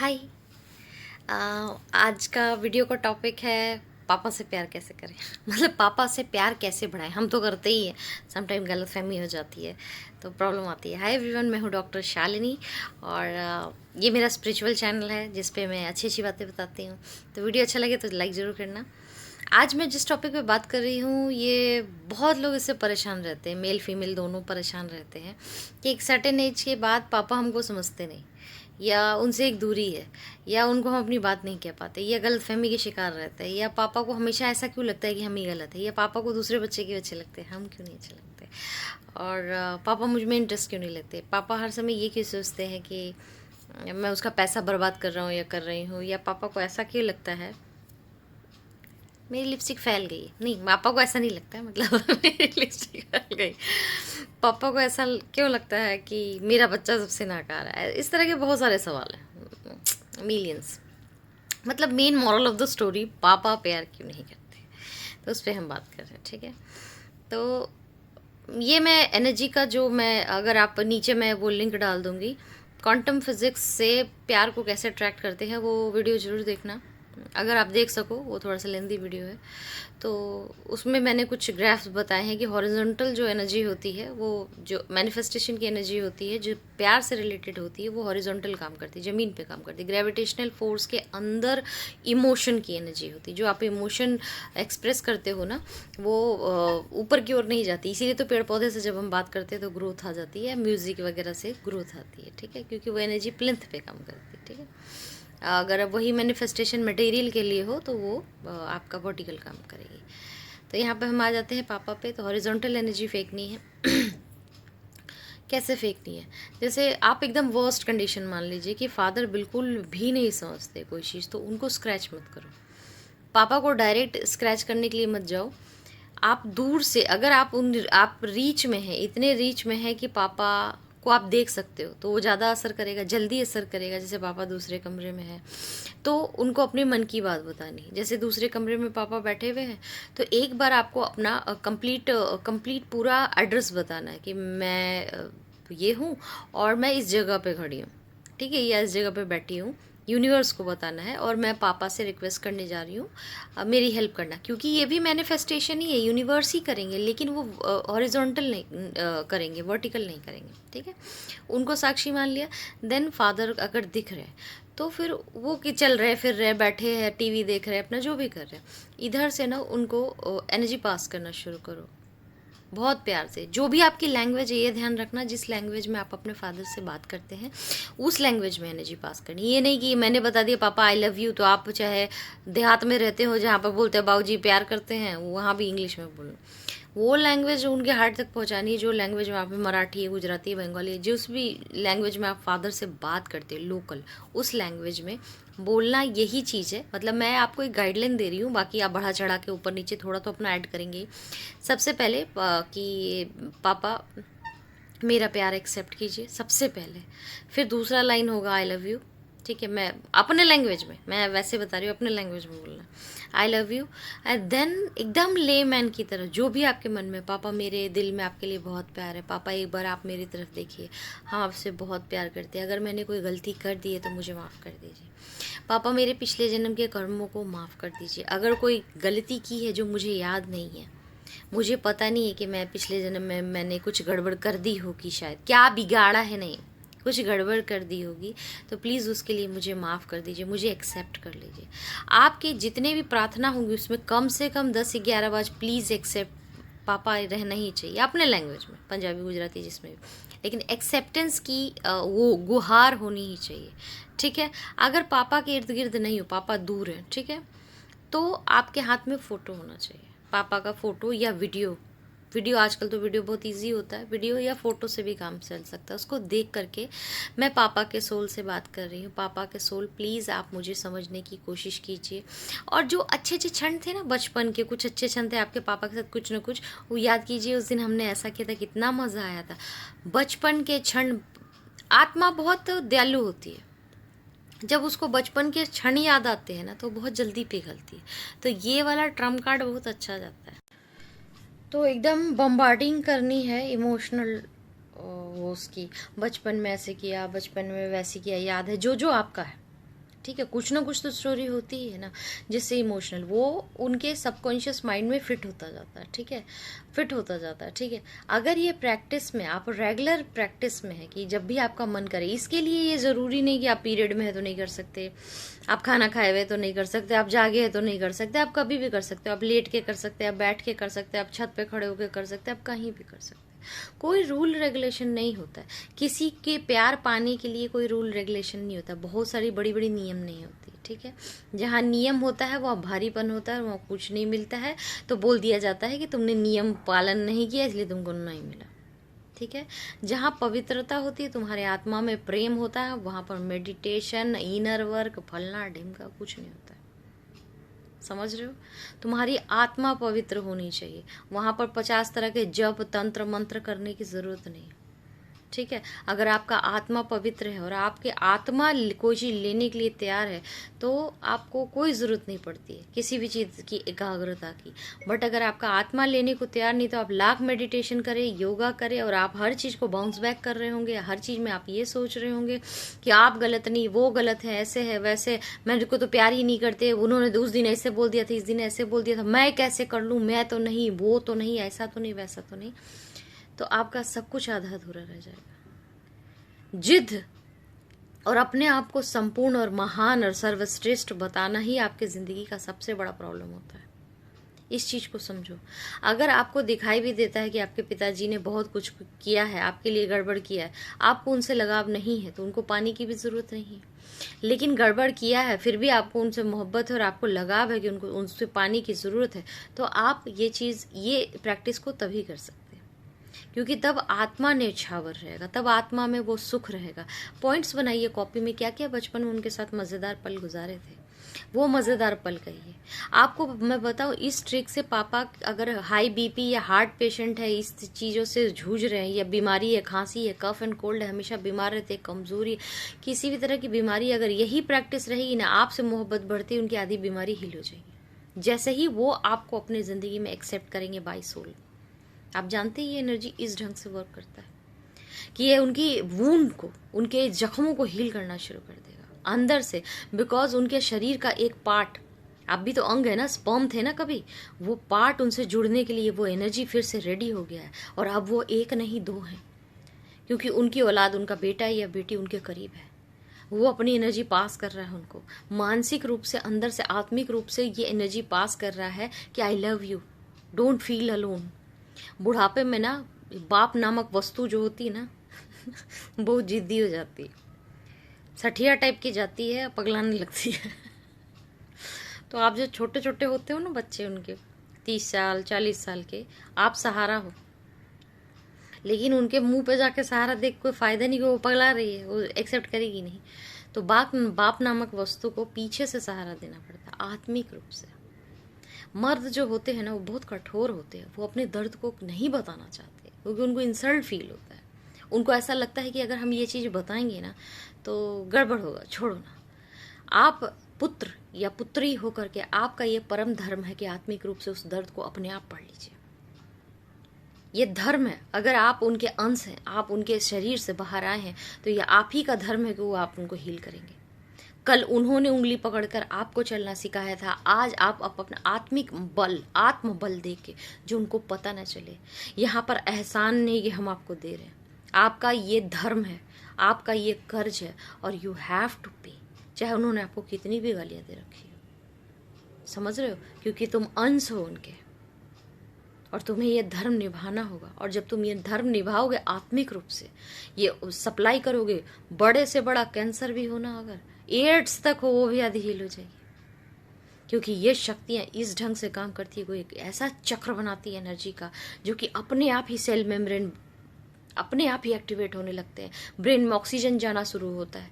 हाय। आज का वीडियो का टॉपिक है पापा से प्यार कैसे करें। मतलब पापा से प्यार कैसे बढ़ाएं। हम तो करते ही हैं, समटाइम गलतफहमी हो जाती है तो प्रॉब्लम आती है। हाय एवरीवन, मैं हूँ डॉक्टर शालिनी और ये मेरा स्पिरिचुअल चैनल है जिस पे मैं अच्छी अच्छी बातें बताती हूँ। तो वीडियो अच्छा लगे तो लाइक ज़रूर करना। आज मैं जिस टॉपिक पे बात कर रही हूँ ये बहुत लोग इससे परेशान रहते हैं, मेल फीमेल दोनों परेशान रहते हैं कि एक सर्टेन एज के बाद पापा हमको समझते नहीं, या उनसे एक दूरी है, या उनको हम अपनी बात नहीं कह पाते, या गलतफहमी के शिकार रहते हैं, या पापा को हमेशा ऐसा क्यों लगता है कि हम ही गलत है, या पापा को दूसरे बच्चे के अच्छे लगते हैं, हम क्यों नहीं अच्छे लगते, और पापा मुझ में इंटरेस्ट क्यों नहीं लेते। पापा हर समय ये क्यों सोचते हैं कि मैं उसका पैसा बर्बाद कर रहा हूँ या कर रही हूँ, या पापा को ऐसा क्यों लगता है मेरी लिपस्टिक फैल गई। नहीं, पापा को ऐसा नहीं लगता है, मतलब मेरी लिपस्टिक फैल गई। पापा को ऐसा क्यों लगता है कि मेरा बच्चा सबसे नाकारा है। इस तरह के बहुत सारे सवाल हैं, मिलियंस। मतलब main moral of the story, पापा प्यार क्यों नहीं करते, तो उस पर हम बात कर रहे हैं। ठीक है, तो ये मैं एनर्जी का जो मैं, अगर आप नीचे मैं वो लिंक डाल दूँगी, क्वांटम फिज़िक्स से प्यार को कैसे अट्रैक्ट करते हैं, वो वीडियो ज़रूर देखना अगर आप देख सको। वो थोड़ा सा लेंदी वीडियो है, तो उसमें मैंने कुछ ग्राफ्स बताए हैं कि हॉरिजॉन्टल जो एनर्जी होती है, वो जो मैनिफेस्टेशन की एनर्जी होती है, जो प्यार से रिलेटेड होती है, वो हॉरिजॉन्टल काम करती है, ज़मीन पे काम करती है। ग्रेविटेशनल फोर्स के अंदर इमोशन की एनर्जी होती है, जो आप इमोशन एक्सप्रेस करते हो ना, वो ऊपर की ओर नहीं जाती। इसीलिए तो पेड़ पौधे से जब हम बात करते हैं तो ग्रोथ आ जाती है, म्यूज़िक वगैरह से ग्रोथ आती है। ठीक है, क्योंकि वो एनर्जी प्लिंथ पे काम करती है। ठीक है, अगर अब वही मैनिफेस्टेशन मटेरियल के लिए हो तो वो आपका वर्टिकल काम करेगी। तो यहाँ पे हम आ जाते हैं पापा पे। तो हॉरिजॉन्टल एनर्जी फेंकनी है। कैसे फेंकनी है, जैसे आप एकदम वर्स्ट कंडीशन मान लीजिए कि फादर बिल्कुल भी नहीं समझते कोई चीज़, तो उनको स्क्रैच मत करो। पापा को डायरेक्ट स्क्रैच करने के लिए मत जाओ। आप दूर से, अगर आप रीच में हैं, इतने रीच में है कि पापा को आप देख सकते हो, तो वो ज़्यादा असर करेगा, जल्दी असर करेगा। जैसे पापा दूसरे कमरे में है तो उनको अपने मन की बात बतानी। जैसे दूसरे कमरे में पापा बैठे हुए हैं तो एक बार आपको अपना कंप्लीट पूरा एड्रेस बताना है कि मैं ये हूँ और मैं इस जगह पे खड़ी हूँ। ठीक है, या इस जगह पे बैठी हूँ। यूनिवर्स को बताना है और मैं पापा से रिक्वेस्ट करने जा रही हूँ मेरी हेल्प करना, क्योंकि ये भी मैनिफेस्टेशन ही है। यूनिवर्स ही करेंगे, लेकिन वो हॉरिजॉन्टल नहीं करेंगे, वर्टिकल नहीं करेंगे। ठीक है, उनको साक्षी मान लिया। देन फादर अगर दिख रहे हैं तो फिर वो कि चल रहे फिर रहे, बैठे हैं, टीवी देख रहे हैं, अपना जो भी कर रहे हैं, इधर से ना उनको एनर्जी पास करना शुरू करो बहुत प्यार से। जो भी आपकी लैंग्वेज है, ये ध्यान रखना, जिस लैंग्वेज में आप अपने फादर से बात करते हैं उस लैंग्वेज में एनर्जी पास करनी। ये नहीं कि मैंने बता दिया पापा आई लव यू, तो आप चाहे देहात में रहते हो जहाँ पर बोलते हैं बाबूजी प्यार करते हैं, वहाँ भी इंग्लिश में बोलो। वो लैंग्वेज उनके हार्ट तक पहुँचानी है, जो लैंग्वेज में आप मराठी है, गुजराती है, बंगाली है, जिस भी लैंग्वेज में आप फादर से बात करते हैं लोकल, उस लैंग्वेज में बोलना, यही चीज़ है। मतलब मैं आपको एक गाइडलाइन दे रही हूँ, बाकी आप बढ़ा चढ़ा के ऊपर नीचे थोड़ा तो अपना ऐड करेंगे। सबसे पहले कि पापा मेरा प्यार एक्सेप्ट कीजिए, सबसे पहले। फिर दूसरा लाइन होगा आई लव यू। ठीक है, मैं अपने लैंग्वेज में, मैं वैसे बता रही हूँ, अपने लैंग्वेज में बोलना I love you. And then एकदम ले मैन की तरह, जो भी आपके मन में, पापा मेरे दिल में आपके लिए बहुत प्यार है, पापा एक बार आप मेरी तरफ देखिए, हम आपसे बहुत प्यार करते हैं, अगर मैंने कोई गलती कर दी है तो मुझे माफ़ कर दीजिए। पापा मेरे पिछले जन्म के कर्मों को माफ़ कर दीजिए, अगर कोई गलती की है जो मुझे याद नहीं है, मुझे पता नहीं है कि मैं पिछले जन्म में मैंने कुछ गड़बड़ कर दी होगी, शायद क्या बिगाड़ा है, नहीं कुछ गड़बड़ कर दी होगी, तो प्लीज़ उसके लिए मुझे माफ़ कर दीजिए, मुझे एक्सेप्ट कर लीजिए। आपके जितने भी प्रार्थना होंगी उसमें कम से कम 10-11 बार प्लीज़ एक्सेप्ट पापा रहना ही चाहिए, अपने लैंग्वेज में, पंजाबी गुजराती जिसमें भी, लेकिन एक्सेप्टेंस की वो गुहार होनी ही चाहिए। ठीक है, अगर पापा के इर्द गिर्द नहीं हो, पापा दूर हैं, ठीक है, तो आपके हाथ में फ़ोटो होना चाहिए, पापा का फ़ोटो या वीडियो। वीडियो आजकल तो वीडियो बहुत इजी होता है, वीडियो या फ़ोटो से भी काम चल सकता है। उसको देख करके मैं पापा के सोल से बात कर रही हूँ, पापा के सोल प्लीज़ आप मुझे समझने की कोशिश कीजिए। और जो अच्छे अच्छे क्षण थे ना बचपन के, कुछ अच्छे क्षण थे आपके पापा के साथ, कुछ ना कुछ वो याद कीजिए, उस दिन हमने ऐसा किया था, कितना मज़ा आया था। बचपन के क्षण, आत्मा बहुत दयालु होती है, जब उसको बचपन के क्षण याद आते हैं ना तो बहुत जल्दी पिघलती है। तो ये वाला ट्रम्प कार्ड बहुत अच्छा जाता है। तो एकदम बम्बार्डिंग करनी है इमोशनल, वो उसकी, बचपन में ऐसे किया, बचपन में वैसे किया, याद है जो जो आपका है, ठीक है, कुछ ना कुछ तो स्टोरी होती ही है ना, जिससे इमोशनल वो उनके सबकॉन्शियस माइंड में फिट होता जाता है। ठीक है, फिट होता जाता है। ठीक है, अगर ये प्रैक्टिस में, आप रेगुलर प्रैक्टिस में है कि जब भी आपका मन करे, इसके लिए ये ज़रूरी नहीं कि आप पीरियड में है तो नहीं कर सकते, आप खाना खाए हुए तो नहीं कर सकते, आप जागे हैं तो नहीं कर सकते, आप कभी भी कर सकते हो, आप लेट के कर सकते हैं, आप बैठ के कर सकते हैं, आप छत पे खड़े होकर कर सकते हैं, आप कहीं भी कर सकते हैं। कोई रूल रेगुलेशन नहीं होता है, किसी के प्यार पाने के लिए कोई रूल रेगुलेशन नहीं होता, बहुत सारी बड़ी बड़ी नियम नहीं होती। ठीक है, जहाँ नियम होता है वहाँ भारीपन होता है, वहाँ कुछ नहीं मिलता है, तो बोल दिया जाता है कि तुमने नियम पालन नहीं किया इसलिए तुमको नहीं मिला। ठीक है, जहाँ पवित्रता होती है, तुम्हारे आत्मा में प्रेम होता है, वहाँ पर मेडिटेशन, इनर वर्क, फलना ढिमका कुछ नहीं होता है। समझ रहे हो, तुम्हारी आत्मा पवित्र होनी चाहिए, वहाँ पर 50 तरह के जप तंत्र मंत्र करने की जरूरत नहीं। ठीक है, अगर आपका आत्मा पवित्र है और आपके आत्मा कोई चीज़ लेने के लिए तैयार है, तो आपको कोई ज़रूरत नहीं पड़ती है किसी भी चीज़ की एकाग्रता की। बट अगर आपका आत्मा लेने को तैयार नहीं, तो आप लाख मेडिटेशन करें, योगा करें, और आप हर चीज़ को बाउंस बैक कर रहे होंगे, हर चीज़ में आप ये सोच रहे होंगे कि आप गलत नहीं, वो गलत है, ऐसे है वैसे, मेरे को तो प्यार ही नहीं करते, उन्होंने तो उस दिन ऐसे बोल दिया था, इस दिन ऐसे बोल दिया था, मैं कैसे कर लूँ, मैं तो नहीं, वो तो नहीं, ऐसा तो नहीं, वैसा तो नहीं, तो आपका सब कुछ आधा अधूरा रह जाएगा। जिद और अपने आप को संपूर्ण और महान और सर्वश्रेष्ठ बताना ही आपके जिंदगी का सबसे बड़ा प्रॉब्लम होता है। इस चीज को समझो। अगर आपको दिखाई भी देता है कि आपके पिताजी ने बहुत कुछ किया है, आपके लिए गड़बड़ किया है, आपको उनसे लगाव नहीं है, तो उनको पाने की भी जरूरत नहीं है। लेकिन गड़बड़ किया है फिर भी आपको उनसे मोहब्बत है और आपको लगाव है कि उनको उनसे पाने की जरूरत है, तो आप ये प्रैक्टिस को तभी कर सकते हैं, क्योंकि तब आत्मा न्यौछावर रहेगा, तब आत्मा में वो सुख रहेगा। पॉइंट्स बनाइए कॉपी में, क्या क्या बचपन में उनके साथ मज़ेदार पल गुजारे थे, वो मज़ेदार पल कहिए। आपको मैं बताऊं, इस ट्रिक से पापा अगर हाई बीपी या हार्ट पेशेंट है, इस चीज़ों से जूझ रहे हैं, या बीमारी है, खांसी है, कफ एंड कोल्ड है, हमेशा बीमार रहते, कमजोरी, किसी भी तरह की बीमारी, अगर यही प्रैक्टिस रहेगी ना, आपसे मोहब्बत बढ़ती, उनकी आधी बीमारी हील हो जाएगी, जैसे ही वो आपको अपनी ज़िंदगी में एक्सेप्ट करेंगे बाय सोल। आप जानते हैं ये एनर्जी इस ढंग से वर्क करता है कि ये उनकी वूंड को, उनके जख्मों को हील करना शुरू कर देगा अंदर से, बिकॉज उनके शरीर का एक पार्ट, आप भी तो अंग है ना, स्पर्म थे ना कभी, वो पार्ट उनसे जुड़ने के लिए वो एनर्जी फिर से रेडी हो गया है, और अब वो एक नहीं दो हैं, क्योंकि उनकी औलाद, उनका बेटा या बेटी उनके करीब है, वो अपनी एनर्जी पास कर रहा है उनको, मानसिक रूप से, अंदर से, आत्मिक रूप से ये एनर्जी पास कर रहा है कि आई love you, don't feel alone. बुढ़ापे में ना बाप नामक वस्तु जो होती है ना बहुत जिद्दी हो जाती है, सठिया टाइप की जाती है, पगलाने लगती है तो आप जो छोटे छोटे होते हो ना बच्चे, उनके 30 साल 40 साल के, आप सहारा हो, लेकिन उनके मुंह पे जाके सहारा देख कोई फायदा नहीं, वो पगला रही है, वो एक्सेप्ट करेगी नहीं। तो बाप नामक वस्तु को पीछे से सहारा देना पड़ता है, आत्मिक रूप से। मर्द जो होते हैं ना, वो बहुत कठोर होते हैं, वो अपने दर्द को नहीं बताना चाहते, क्योंकि उनको इंसल्ट फील होता है, उनको ऐसा लगता है कि अगर हम ये चीज़ बताएंगे ना तो गड़बड़ होगा, छोड़ो ना। आप पुत्र या पुत्री होकर के आपका ये परम धर्म है कि आत्मिक रूप से उस दर्द को अपने आप पढ़ लीजिए, ये धर्म है। अगर आप उनके अंश हैं, आप उनके शरीर से बाहर आए हैं, तो ये आप ही का धर्म है कि वो आप उनको हील करेंगे। कल उन्होंने उंगली पकड़कर आपको चलना सिखाया था, आज आप अपना आत्मिक बल, आत्म बल दे के, जो उनको पता न चले। यहाँ पर एहसान नहीं कि हम आपको दे रहे हैं, आपका ये धर्म है, आपका ये कर्ज है, और यू हैव टू पे, चाहे उन्होंने आपको कितनी भी गालियां दे रखी हो। समझ रहे हो, क्योंकि तुम अंश हो उनके, और तुम्हें ये धर्म निभाना होगा। और जब तुम ये धर्म निभाओगे आत्मिक रूप से, ये सप्लाई करोगे, बड़े से बड़ा कैंसर भी होना, अगर एड्स तक हो, वो भी आधी हील हो जाएगी, क्योंकि ये शक्तियां इस ढंग से काम करती है। कोई एक ऐसा चक्र बनाती है एनर्जी का, जो कि अपने आप ही सेल मेम्ब्रेन अपने आप ही एक्टिवेट होने लगते हैं, ब्रेन में ऑक्सीजन जाना शुरू होता है,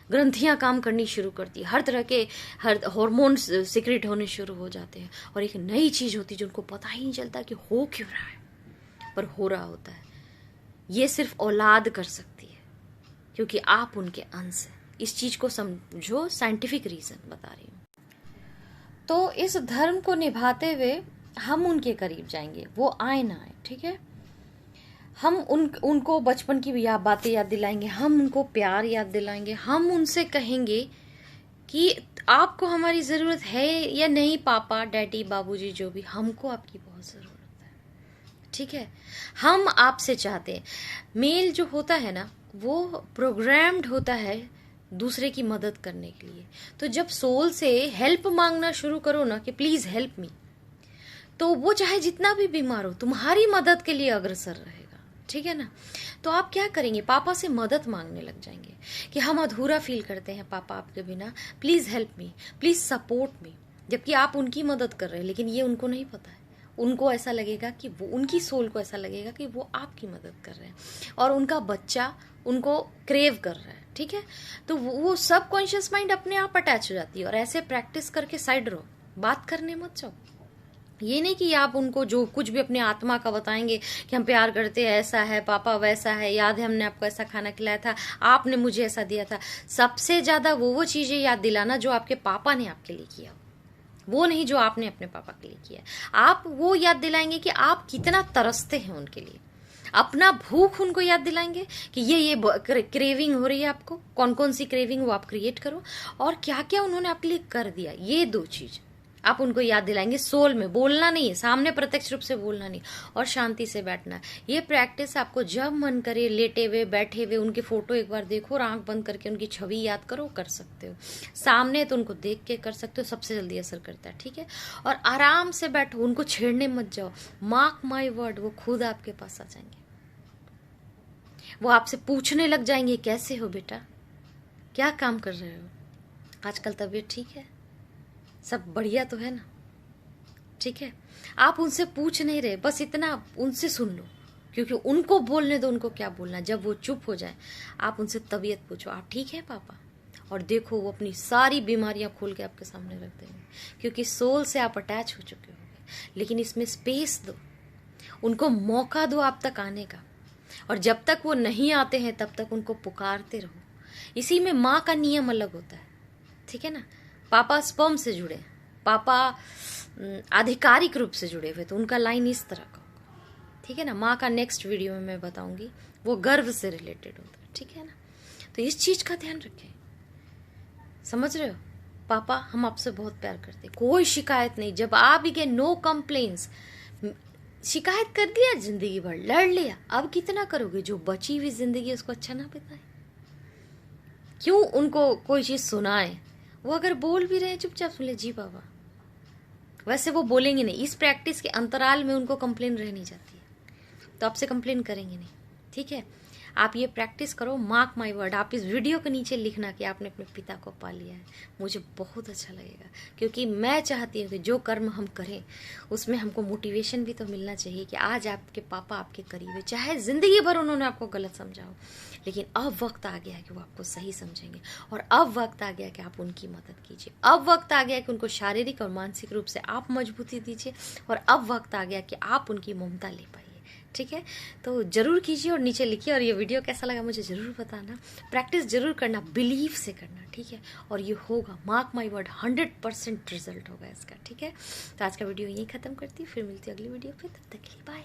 ग्रंथियां काम करनी शुरू करती है, हर तरह के हार्मोन्स सिक्रेट होने शुरू हो जाते हैं, और एक नई चीज होती है जिनको पता ही नहीं चलता कि हो क्यों रहा है, पर हो रहा होता है। ये सिर्फ औलाद कर सकती है, क्योंकि आप उनके अंश हैं। इस चीज को समझो, साइंटिफिक रीजन बता रही हूँ। तो इस धर्म को निभाते हुए हम उनके करीब जाएंगे, वो आए ना आए, ठीक है। हम उनको बचपन की बातें याद दिलाएंगे, हम उनको प्यार याद दिलाएंगे, हम उनसे कहेंगे कि आपको हमारी ज़रूरत है या नहीं पापा, डैडी, बाबूजी, जो भी, हमको आपकी बहुत ज़रूरत है, ठीक है। हम आपसे चाहते हैं, मेल जो होता है ना वो प्रोग्राम्ड होता है दूसरे की मदद करने के लिए। तो जब सोल से हेल्प मांगना शुरू करो ना कि प्लीज़ हेल्प मी, तो वो चाहे जितना भी बीमार हो तुम्हारी मदद के लिए अग्रसर रहेगा, ठीक है ना। तो आप क्या करेंगे, पापा से मदद मांगने लग जाएंगे कि हम अधूरा फील करते हैं पापा आपके बिना, please help me, please support me. जबकि आप उनकी मदद कर रहे हैं, लेकिन ये उनको नहीं पता है। उनको ऐसा लगेगा कि वो, उनकी सोल को ऐसा लगेगा कि वो आपकी मदद कर रहे हैं और उनका बच्चा उनको क्रेव कर रहा है, ठीक है। तो वो सब कॉन्शियस माइंड अपने आप अटैच हो जाती है। और ऐसे प्रैक्टिस करके साइड रहो, बात करने मत जाओ। ये नहीं कि आप उनको जो कुछ भी अपने आत्मा का बताएंगे कि हम प्यार करते हैं, ऐसा है पापा, वैसा है, याद है हमने आपको ऐसा खाना खिलाया था, आपने मुझे ऐसा दिया था। सबसे ज्यादा वो चीजें याद दिलाना जो आपके पापा ने आपके लिए किया, वो नहीं जो आपने अपने पापा के लिए किया। आप वो याद दिलाएंगे कि आप कितना तरसते हैं उनके लिए। अपना भूख उनको याद दिलाएंगे कि ये क्रेविंग हो रही है आपको, कौन कौन सी क्रेविंग वो आप क्रिएट करो और क्या क्या उन्होंने आपके लिए कर दिया। ये 2 चीज आप उनको याद दिलाएंगे। सोल में बोलना नहीं है, सामने प्रत्यक्ष रूप से बोलना नहीं, और शांति से बैठना। ये प्रैक्टिस आपको जब मन करे, लेटे हुए, बैठे हुए, उनके फोटो एक बार देखो और आंख बंद करके उनकी छवि याद करो, कर सकते हो। सामने तो उनको देख के कर सकते हो, सबसे जल्दी असर करता है, ठीक है। और आराम से बैठो, उनको छेड़ने मत जाओ। मार्क माई वर्ड, वो खुद आपके पास आ जाएंगे। वो आपसे पूछने लग जाएंगे, कैसे हो बेटा, क्या काम कर रहे हो, आजकल तबीयत ठीक है, सब बढ़िया तो है ना, ठीक है। आप उनसे पूछ नहीं रहे, बस इतना उनसे सुन लो, क्योंकि उनको बोलने दो, उनको क्या बोलना। जब वो चुप हो जाए आप उनसे तबीयत पूछो, आप ठीक है पापा, और देखो वो अपनी सारी बीमारियां खोल के आपके सामने रख देंगे, क्योंकि सोल से आप अटैच हो चुके होंगे। लेकिन इसमें स्पेस दो, उनको मौका दो आप तक आने का, और जब तक वो नहीं आते हैं तब तक उनको पुकारते रहो। इसी में माँ का नियम अलग होता है, ठीक है ना। पापा स्पर्म से जुड़े, पापा आधिकारिक रूप से जुड़े हुए, तो उनका लाइन इस तरह का होगा, ठीक है ना। माँ का नेक्स्ट वीडियो में मैं बताऊंगी, वो गर्भ से रिलेटेड होता है, ठीक है ना। तो इस चीज का ध्यान रखें, समझ रहे हो। पापा हम आपसे बहुत प्यार करते, कोई शिकायत नहीं। जब आप ही के नो कंप्लेन्स, शिकायत कर दिया जिंदगी भर, लड़ लिया, अब कितना करोगे। जो बची हुई जिंदगी उसको अच्छा ना बिताए, क्यों उनको कोई चीज सुनाए। वो अगर बोल भी रहे चुपचाप सुन ले, जी बाबा। वैसे वो बोलेंगे नहीं, इस प्रैक्टिस के अंतराल में उनको कंप्लेन रह नहीं जाती है, तो आपसे कंप्लेन करेंगे नहीं, ठीक है। आप ये प्रैक्टिस करो, मार्क माय वर्ड। आप इस वीडियो के नीचे लिखना कि आपने अपने पिता को पा लिया है, मुझे बहुत अच्छा लगेगा, क्योंकि मैं चाहती हूँ कि जो कर्म हम करें उसमें हमको मोटिवेशन भी तो मिलना चाहिए कि आज आपके पापा आपके करीब है। चाहे जिंदगी भर उन्होंने आपको गलत समझा हो, लेकिन अब वक्त आ गया है कि वो आपको सही समझेंगे, और अब वक्त आ गया कि आप उनकी मदद कीजिए। अब वक्त आ गया कि उनको शारीरिक और मानसिक रूप से आप मजबूती दीजिए, और अब वक्त आ गया कि आप उनकी ममता ले पाइए, ठीक है। तो जरूर कीजिए और नीचे लिखिए, और ये वीडियो कैसा लगा मुझे जरूर बताना। प्रैक्टिस जरूर करना, बिलीव से करना, ठीक है। और ये होगा, मार्क माय वर्ड, 100% रिजल्ट होगा इसका, ठीक है। तो आज का वीडियो यहीं खत्म करती हूँ, फिर मिलती है अगली वीडियो पे, तब तक के लिए बाय।